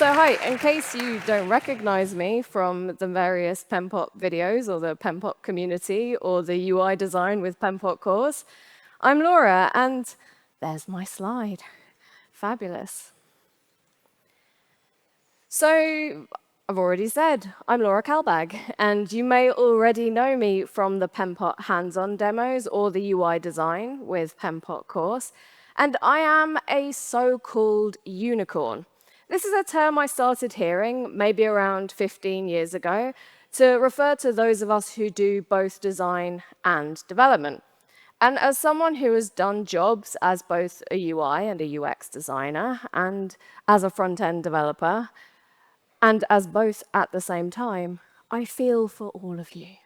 So hi, in case you don't recognize me from the various Penpot videos or the Penpot community or the UI design with Penpot course, I'm Laura, and there's my slide. Fabulous. So I've already said, I'm Laura Kalbag, and you may already know me from the Penpot hands-on demos or the UI design with Penpot course, and I am a so-called unicorn. This is a term I started hearing maybe around 15 years ago to refer to those of us who do both design and development. And as someone who has done jobs as both a UI and a UX designer and as a front-end developer, and as both at the same time, I feel for all of you.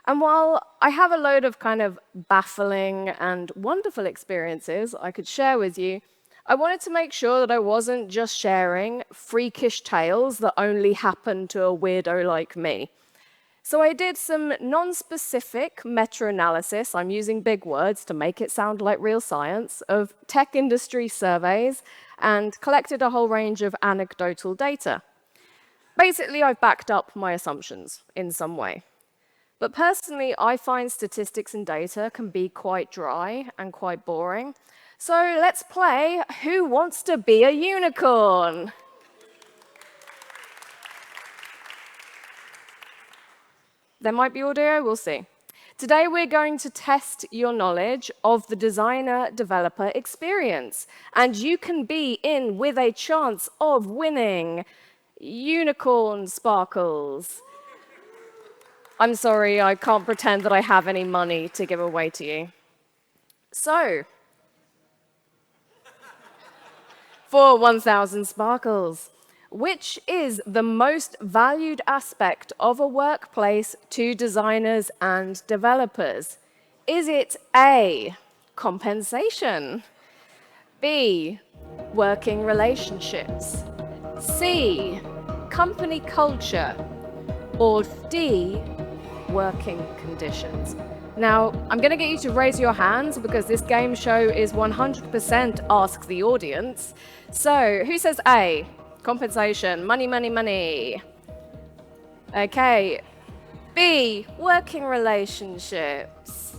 And while I have a load of kind of baffling and wonderful experiences I could share with you, I wanted to make sure that I wasn't just sharing freakish tales that only happen to a weirdo like me. So I did some non-specific meta-analysis, I'm using big words to make it sound like real science, of tech industry surveys and collected a whole range of anecdotal data. Basically, I've backed up my assumptions in some way. But personally, I find statistics and data can be quite dry and quite boring. So let's play Who Wants to Be a Unicorn? There might be audio, we'll see. Today, we're going to test your knowledge of the designer-developer experience. And you can be in with a chance of winning unicorn sparkles. I'm sorry, I can't pretend that I have any money to give away to you. So, for 1,000 sparkles, which is the most valued aspect of a workplace to designers and developers? Is it A, compensation, B, working relationships, C, company culture, or D, working conditions? Now, I'm going to get you to raise your hands because this game show is 100% ask the audience. So, who says A? Compensation, money, money, money. Okay. B, working relationships.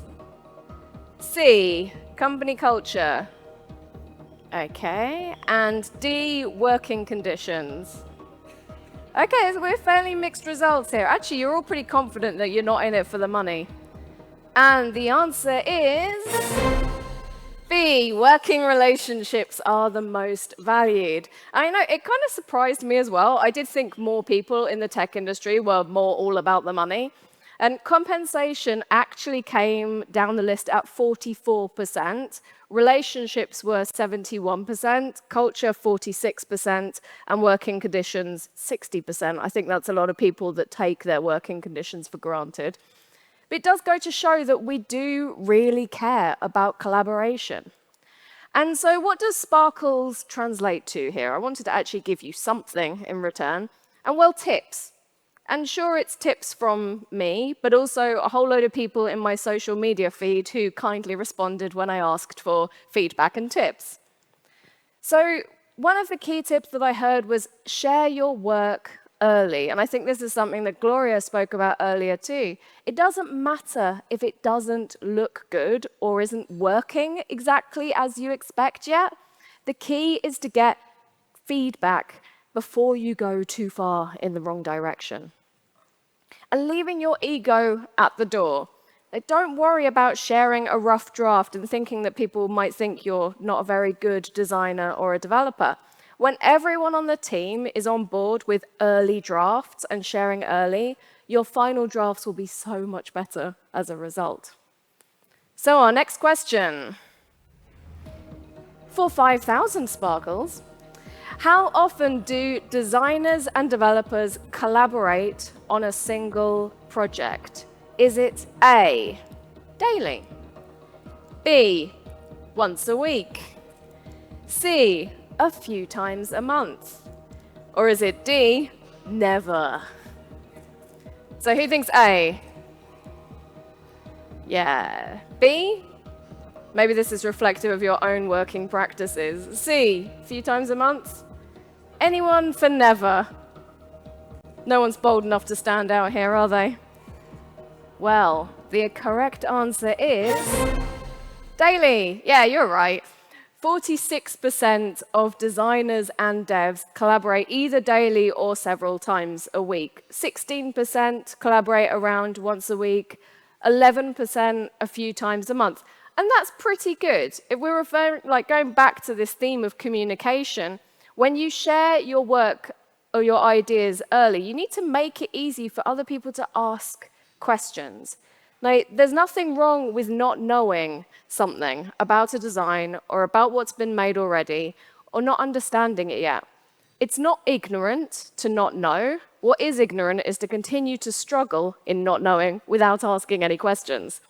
C, company culture. Okay. And D, working conditions. Okay, so we're fairly mixed results here. Actually, you're all pretty confident that you're not in it for the money. And the answer is B, working relationships are the most valued. I know, it kind of surprised me as well. I did think more people in the tech industry were more all about the money. And compensation actually came down the list at 44%. Relationships were 71%, culture 46%, and working conditions 60%. I think that's a lot of people that take their working conditions for granted. But it does go to show that we do really care about collaboration. And so what does sparkles translate to here? I wanted to actually give you something in return. And well, tips. And sure, it's tips from me, but also a whole load of people in my social media feed who kindly responded when I asked for feedback and tips. So one of the key tips that I heard was share your work early. And I think this is something that Gloria spoke about earlier too. It doesn't matter if it doesn't look good or isn't working exactly as you expect yet. The key is to get feedback before you go too far in the wrong direction. And leaving your ego at the door. Don't worry about sharing a rough draft and thinking that people might think you're not a very good designer or a developer. When everyone on the team is on board with early drafts and sharing early, your final drafts will be so much better as a result. So our next question. For 5,000 sparkles, how often do designers and developers collaborate on a single project? Is it A, daily, B, once a week, C, a few times a month, or is it D, never? So who thinks A? Yeah. B? Maybe this is reflective of your own working practices. C, a few times a month. Anyone for never? No one's bold enough to stand out here, are they? Well, the correct answer is daily. Yeah, you're right. 46% of designers and devs collaborate either daily or several times a week. 16% collaborate around once a week, 11% a few times a month. And that's pretty good. If we're going back to this theme of communication, when you share your work or your ideas early, you need to make it easy for other people to ask questions. Now, there's nothing wrong with not knowing something about a design or about what's been made already or not understanding it yet. It's not ignorant to not know. What is ignorant is to continue to struggle in not knowing without asking any questions.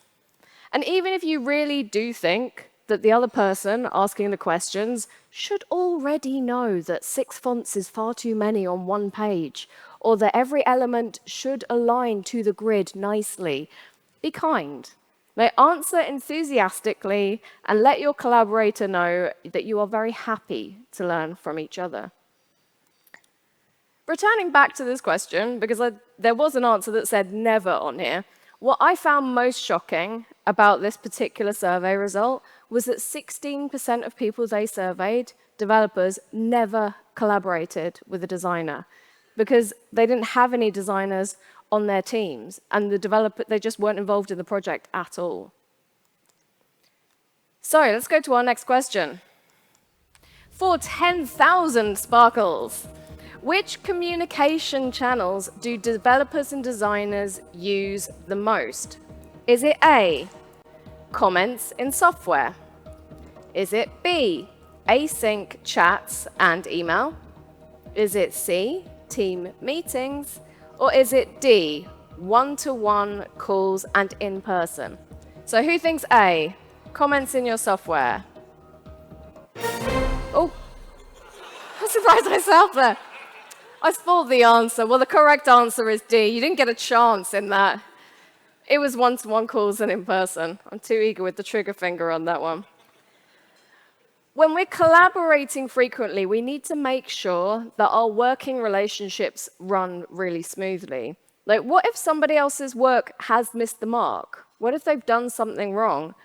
And even if you really do think that the other person asking the questions should already know that 6 fonts is far too many on one page, or that every element should align to the grid nicely, be kind. Answer enthusiastically and let your collaborator know that you are very happy to learn from each other. Returning back to this question, because there was an answer that said never on here, what I found most shocking about this particular survey result was that 16% of people they surveyed, developers, never collaborated with a designer because they didn't have any designers on their teams, and they just weren't involved in the project at all. So let's go to our next question. For 10,000 sparkles, which communication channels do developers and designers use the most? Is it A, comments in software? Is it B, async chats and email? Is it C, team meetings? Or is it D, one-to-one calls and in-person? So who thinks A, comments in your software? Oh, I surprised myself there. I spoiled the answer. Well, the correct answer is D. You didn't get a chance in that. It was one-to-one calls and in-person. I'm too eager with the trigger finger on that one. When we're collaborating frequently, we need to make sure that our working relationships run really smoothly. What if somebody else's work has missed the mark? What if they've done something wrong?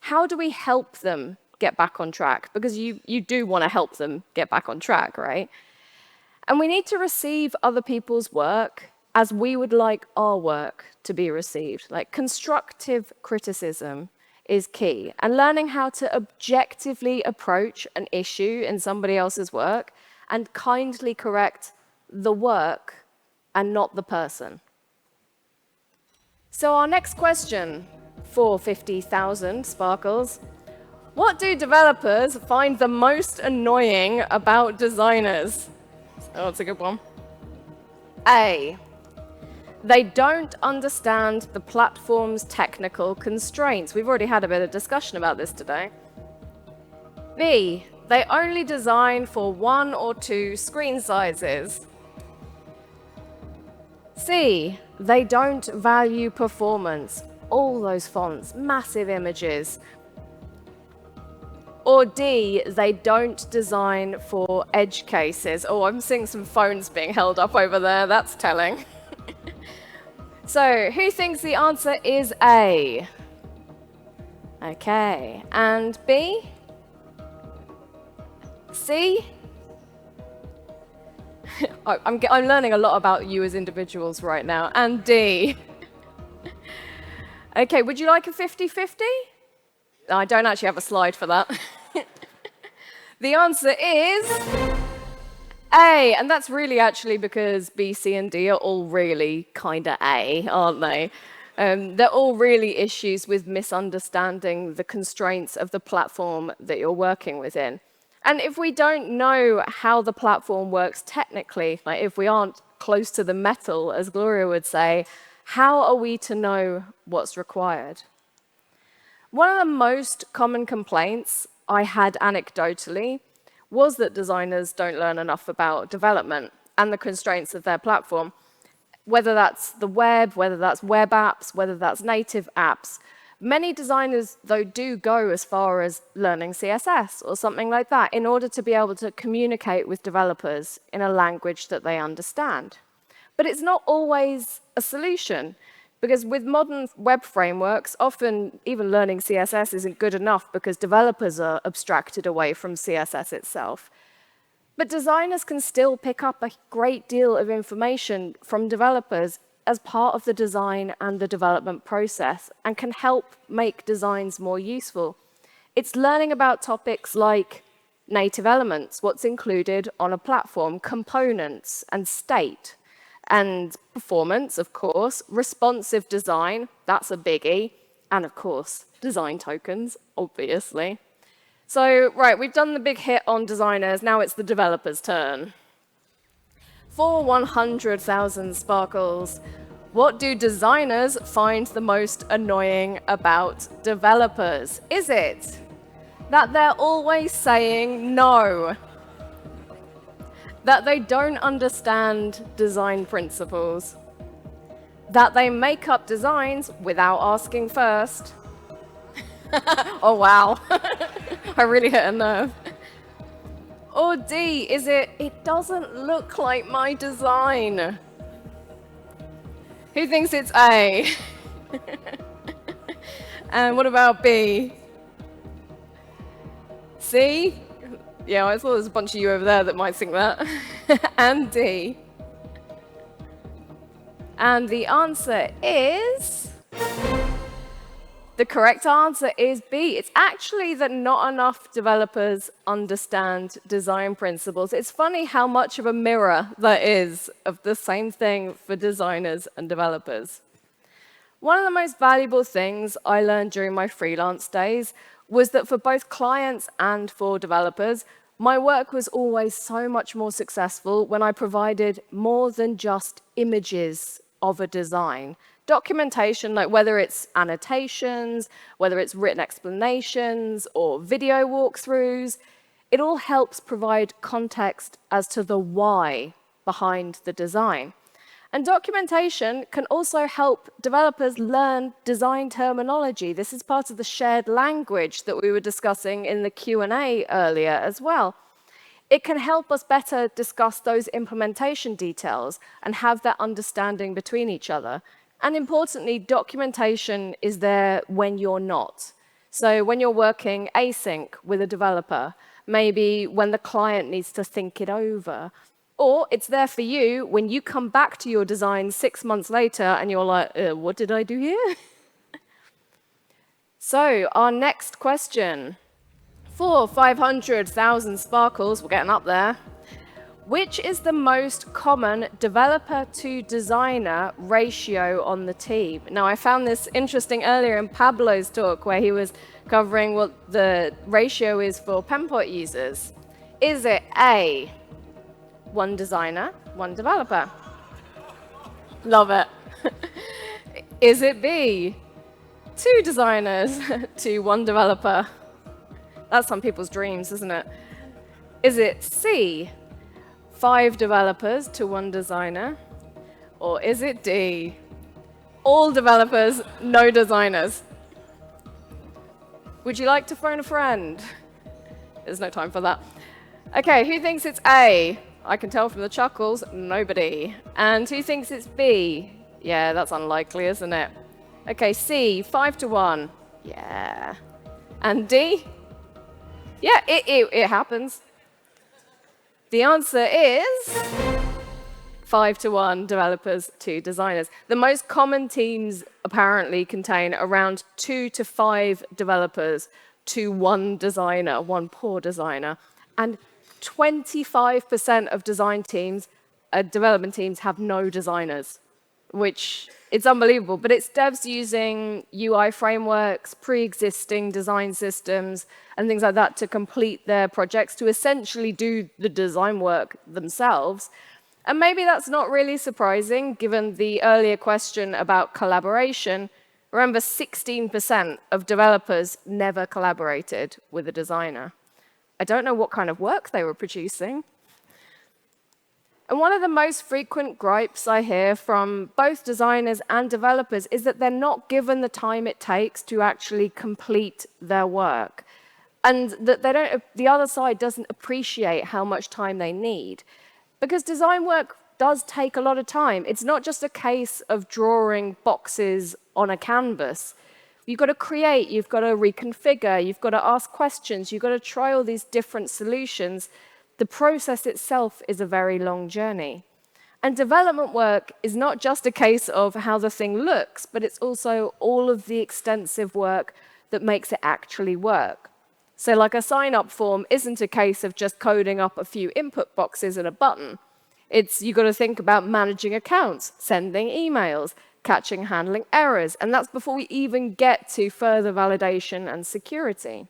How do we help them get back on track? Because you do want to help them get back on track, right? And we need to receive other people's work as we would like our work to be received. Constructive criticism is key. And learning how to objectively approach an issue in somebody else's work and kindly correct the work and not the person. So our next question for 50,000 sparkles. What do developers find the most annoying about designers? Oh, that's a good one. A, they don't understand the platform's technical constraints. We've already had a bit of discussion about this today. B, they only design for 1 or 2 screen sizes. C, they don't value performance. All those fonts, massive images. Or D, they don't design for edge cases. Oh, I'm seeing some phones being held up over there. That's telling. So, who thinks the answer is A? Okay, and B? C? I'm learning a lot about you as individuals right now. And D? Okay, would you like a 50-50? I don't actually have a slide for that. The answer is A, and that's really actually because B, C, and D are all really kind of A, aren't they? They're all really issues with misunderstanding the constraints of the platform that you're working within. And if we don't know how the platform works technically, if we aren't close to the metal, as Gloria would say, how are we to know what's required? One of the most common complaints I had anecdotally was that designers don't learn enough about development and the constraints of their platform, whether that's the web, whether that's web apps, whether that's native apps. Many designers, though, do go as far as learning CSS or something like that in order to be able to communicate with developers in a language that they understand. But it's not always a solution, because with modern web frameworks, often even learning CSS isn't good enough because developers are abstracted away from CSS itself. But designers can still pick up a great deal of information from developers as part of the design and the development process and can help make designs more useful. It's learning about topics like native elements, what's included on a platform, components and state, and performance, of course, responsive design, that's a biggie, and of course, design tokens, obviously. So, right, we've done the big hit on designers, now it's the developers' turn. For 100,000 sparkles, what do designers find the most annoying about developers? Is it that they're always saying no? That they don't understand design principles? That they make up designs without asking first? Oh, wow. I really hit a nerve. Or D, is it doesn't look like my design? Who thinks it's A? And what about B? C? Yeah, I thought there was a bunch of you over there that might think that. And D. And the answer is... The correct answer is B. It's actually that not enough developers understand design principles. It's funny how much of a mirror that is of the same thing for designers and developers. One of the most valuable things I learned during my freelance days was that for both clients and for developers, my work was always so much more successful when I provided more than just images of a design. Documentation, like whether it's annotations, whether it's written explanations or video walkthroughs, it all helps provide context as to the why behind the design. And documentation can also help developers learn design terminology. This is part of the shared language that we were discussing in the Q&A earlier as well. It can help us better discuss those implementation details and have that understanding between each other. And importantly, documentation is there when you're not. So when you're working async with a developer, maybe when the client needs to think it over, or it's there for you when you come back to your design 6 months later and you're like, what did I do here? So our next question. For 500,000 sparkles, we're getting up there. Which is the most common developer to designer ratio on the team? Now, I found this interesting earlier in Pablo's talk where he was covering what the ratio is for Penpot users. Is it A, 1 designer, 1 developer? Love it. Is it B, 2 designers to 1 developer? That's some people's dreams, isn't it? Is it C, 5 developers to 1 designer? Or is it D, all developers, no designers? Would you like to phone a friend? There's no time for that. Okay, who thinks it's A? I can tell from the chuckles, nobody. And who thinks it's B? Yeah, that's unlikely, isn't it? Okay, C, 5 to 1. Yeah. And D? Yeah, it happens. The answer is 5 to 1 developers to designers. The most common teams apparently contain around 2 to 5 developers to 1 designer, 1 poor designer. And 25% of design teams, development teams, have no designers, which it's unbelievable. But it's devs using UI frameworks, pre-existing design systems, and things like that to complete their projects, to essentially do the design work themselves. And maybe that's not really surprising, given the earlier question about collaboration. Remember, 16% of developers never collaborated with a designer. I don't know what kind of work they were producing. And one of the most frequent gripes I hear from both designers and developers is that they're not given the time it takes to actually complete their work, and that the other side doesn't appreciate how much time they need. Because design work does take a lot of time. It's not just a case of drawing boxes on a canvas. You've got to create, you've got to reconfigure, you've got to ask questions, you've got to try all these different solutions. The process itself is a very long journey. And development work is not just a case of how the thing looks, but it's also all of the extensive work that makes it actually work. So like a sign-up form isn't a case of just coding up a few input boxes and a button. You've got to think about managing accounts, sending emails, catching and handling errors, and that's before we even get to further validation and security.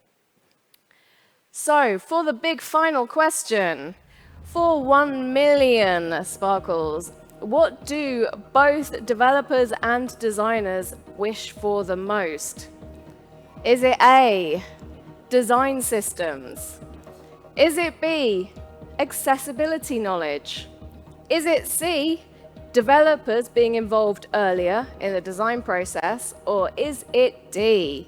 So for the big final question, for 1 million sparkles, what do both developers and designers wish for the most? Is it A, design systems? Is it B, accessibility knowledge? Is it C, developers being involved earlier in the design process? Or is it D,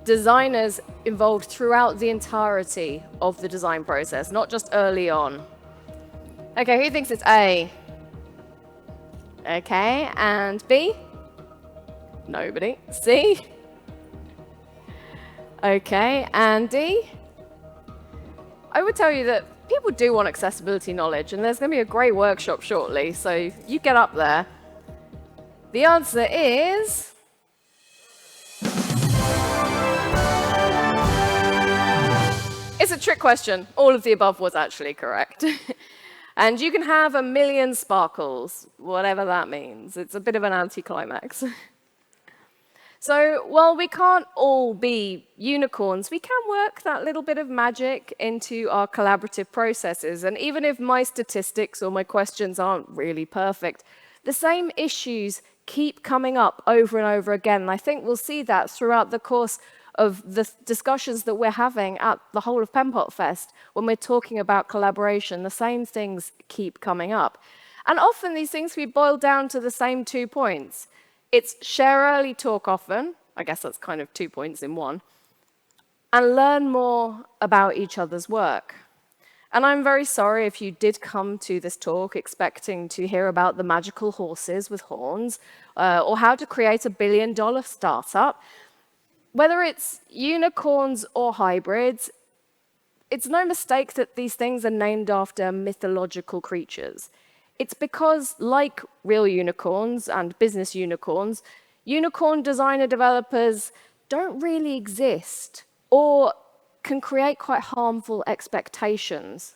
designers involved throughout the entirety of the design process, not just early on? Okay, who thinks it's A? Okay, and B? Nobody. C? Okay, and D? I would tell you that people do want accessibility knowledge, and there's going to be a great workshop shortly, so you get up there. The answer is... It's a trick question. All of the above was actually correct. And you can have 1 million sparkles, whatever that means. It's a bit of an anticlimax. So while we can't all be unicorns, we can work that little bit of magic into our collaborative processes. And even if my statistics or my questions aren't really perfect, the same issues keep coming up over and over again. And I think we'll see that throughout the course of the discussions that we're having at the whole of Penpot Fest. When we're talking about collaboration, the same things keep coming up. And often these things we boil down to the same 2 points. It's share early, talk often. I guess that's kind of 2 points in one. And learn more about each other's work. And I'm very sorry if you did come to this talk expecting to hear about the magical horses with horns, or how to create a billion-dollar startup. Whether it's unicorns or hybrids, it's no mistake that these things are named after mythological creatures. It's because, like real unicorns and business unicorns, unicorn designer developers don't really exist or can create quite harmful expectations.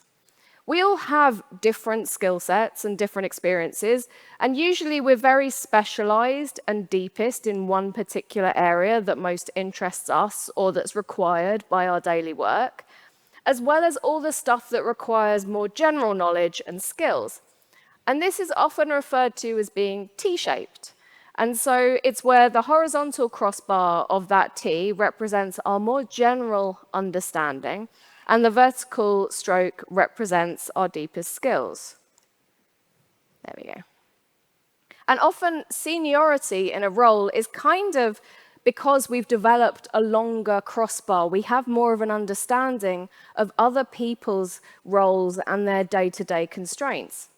We all have different skill sets and different experiences, and usually we're very specialized and deepest in one particular area that most interests us or that's required by our daily work, as well as all the stuff that requires more general knowledge and skills. And this is often referred to as being T-shaped. And so it's where the horizontal crossbar of that T represents our more general understanding, and the vertical stroke represents our deepest skills. There we go. And often seniority in a role is kind of because we've developed a longer crossbar. We have more of an understanding of other people's roles and their day-to-day constraints.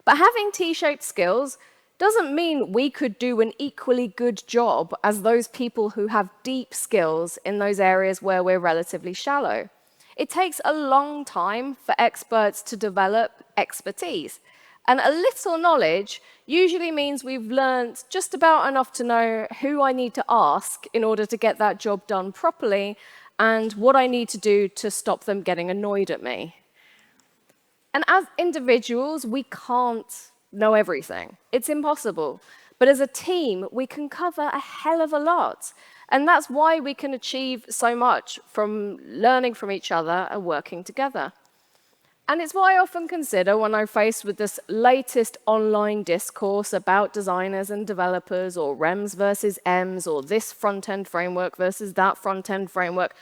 But having T-shaped skills doesn't mean we could do an equally good job as those people who have deep skills in those areas where we're relatively shallow. It takes a long time for experts to develop expertise. And a little knowledge usually means we've learned just about enough to know who I need to ask in order to get that job done properly and what I need to do to stop them getting annoyed at me. And as individuals, we can't know everything. It's impossible. But as a team, we can cover a hell of a lot. And that's why we can achieve so much from learning from each other and working together. And it's what I often consider when I'm faced with this latest online discourse about designers and developers, or REMs versus Ms, or this front-end framework versus that front-end framework.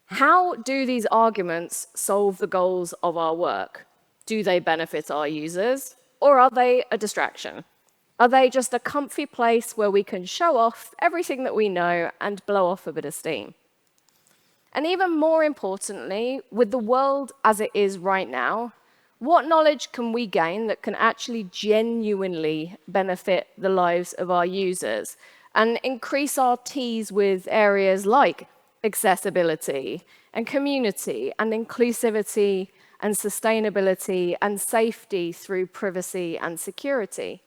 How do these arguments solve the goals of our work? Do they benefit our users, or are they a distraction? Are they just a comfy place where we can show off everything that we know and blow off a bit of steam? And even more importantly, with the world as it is right now, what knowledge can we gain that can actually genuinely benefit the lives of our users and increase our teas with areas like accessibility and community and inclusivity and sustainability and safety through privacy and security?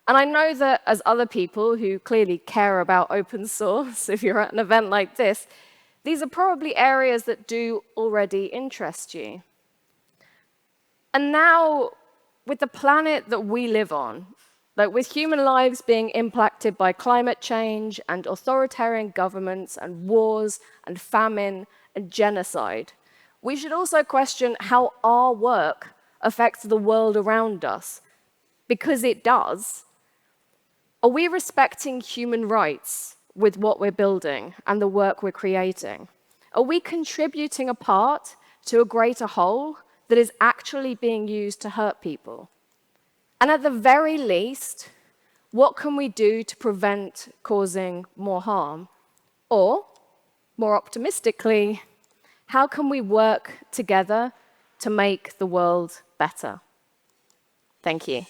And I know that as other people who clearly care about open source, if you're at an event like this, these are probably areas that do already interest you. And now, with the planet that we live on, like with human lives being impacted by climate change and authoritarian governments and wars and famine and genocide, we should also question how our work affects the world around us, because it does. Are we respecting human rights with what we're building and the work we're creating? Are we contributing a part to a greater whole that is actually being used to hurt people? And at the very least, what can we do to prevent causing more harm? Or, more optimistically, how can we work together to make the world better? Thank you.